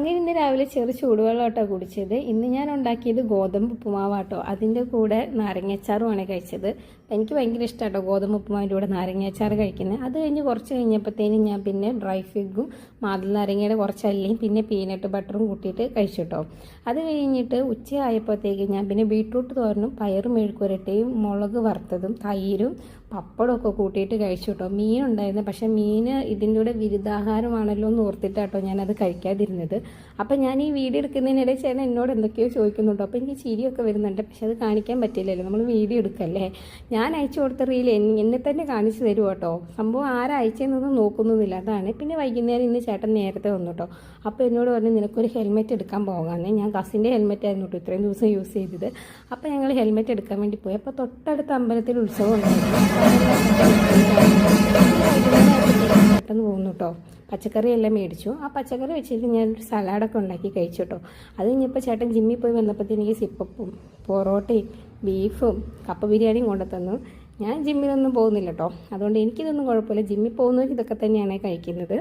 അങ്ങനെ ഇന്ന് രാവിലെ ചെറു ചൂടുവെള്ളമാട്ടോ കുടിച്ചത്. ഇന്ന് ഞാൻ ഉണ്ടാക്കിയത് ഗോതമ്പ് ഉപ്പുമാവാട്ടോ. അതിൻ്റെ കൂടെ നാരങ്ങാച്ചാറുമാണ് കഴിച്ചത്. എനിക്ക് ഭയങ്കര ഇഷ്ടമാട്ടോ ഗോതമ്പ് ഉപ്പുമാവിൻ്റെ കൂടെ നാരങ്ങാച്ചാറ് കഴിക്കുന്നത്. അത് കഴിഞ്ഞ് കുറച്ച് കഴിഞ്ഞപ്പോഴത്തേനും ഞാൻ പിന്നെ ഡ്രൈ ഫിഗും മാതള നാരങ്ങയുടെ കുറച്ച് അല്ലിയും പിന്നെ പീനട്ട് ബട്ടറും കൂട്ടിയിട്ട് കഴിച്ചിട്ടോ. അത് കഴിഞ്ഞിട്ട് ഉച്ചയായപ്പോഴത്തേക്ക് ഞാൻ പിന്നെ ബീട്രൂട്ട് തോരനും പയറും മെഴുക്കുരട്ടയും മുളക് വറുത്തതും തൈരും പപ്പടമൊക്കെ കൂട്ടിയിട്ട് കഴിച്ചു കേട്ടോ. മീൻ ഉണ്ടായിരുന്നു, പക്ഷേ മീൻ ഇതിൻ്റെ കൂടെ വിരുദ്ധാഹാരമാണല്ലോ എന്ന് ഓർത്തിട്ടാട്ടോ ഞാനത് കഴിക്കാതിരുന്നത്. അപ്പം ഞാൻ ഈ വീഡിയോ എടുക്കുന്നതിനിടെ ചേട്ടൻ എന്നോട് എന്തൊക്കെയോ ചോദിക്കുന്നുണ്ടോ. അപ്പോൾ എനിക്ക് ചിരിയൊക്കെ വരുന്നുണ്ട്, പക്ഷെ അത് കാണിക്കാൻ പറ്റില്ലല്ലോ, നമ്മൾ വീഡിയോ എടുക്കല്ലേ. ഞാൻ അയച്ചു കൊടുത്ത റീൽ എന്നെ തന്നെ കാണിച്ചു തരും കേട്ടോ. സംഭവം ആരയച്ചെന്നൊന്നും നോക്കുന്നൊന്നുമില്ല, അതാണ്. പിന്നെ വൈകുന്നേരം ഇന്ന് ചേട്ടൻ നേരത്തെ വന്നു കേട്ടോ. അപ്പോൾ എന്നോട് പറഞ്ഞു നിനക്കൊരു ഹെൽമെറ്റ് എടുക്കാൻ പോകാമെന്ന്. ഞാൻ കസിൻ്റെ ഹെൽമെറ്റ് ആയിരുന്നു കേട്ടോ ഇത്രയും ദിവസം യൂസ് ചെയ്തത്. അപ്പോൾ ഞങ്ങൾ ഹെൽമെറ്റ് എടുക്കാൻ വേണ്ടി പോയി. അപ്പോൾ തൊട്ടടുത്ത അമ്പലത്തിൽ ഉത്സവം ഉണ്ടായിരുന്നു. പെട്ടെന്ന് പോകുന്നു കേട്ടോ. പച്ചക്കറിയെല്ലാം മേടിച്ചു. ആ പച്ചക്കറി വെച്ചിട്ട് ഞാനൊരു സലാഡൊക്കെ ഉണ്ടാക്കി കഴിച്ചു കേട്ടോ. അത് കഴിഞ്ഞപ്പോൾ ചേട്ടൻ ജിമ്മിൽ പോയി വന്നപ്പോഴത്തേക്ക് സിപ്പപ്പും പൊറോട്ടയും ബീഫും കപ്പ ബിരിയാണിയും കൊണ്ടു തന്നു. ഞാൻ ജിമ്മിലൊന്നും പോകുന്നില്ല കേട്ടോ, അതുകൊണ്ട് എനിക്കിതൊന്നും കുഴപ്പമില്ല. ജിമ്മിൽ പോകുന്നവർ ഇതൊക്കെ തന്നെയാണ് കഴിക്കുന്നത്.